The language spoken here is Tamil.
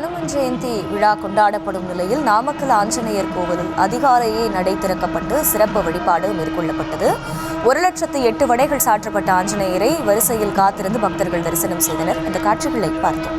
அனுமன் ஜெயந்தி விழா கொண்டாடப்படும் நிலையில் நாமக்கல் ஆஞ்சநேயர் கோவிலில் அதிகாலையே நடை திறக்கப்பட்டு சிறப்பு வழிபாடு மேற்கொள்ளப்பட்டது. 1,08,000 வடைகள் சாற்றப்பட்ட ஆஞ்சநேயரை வரிசையில் காத்திருந்து பக்தர்கள் தரிசனம் செய்தனர். இந்த காட்சிகளை பார்த்தோம்.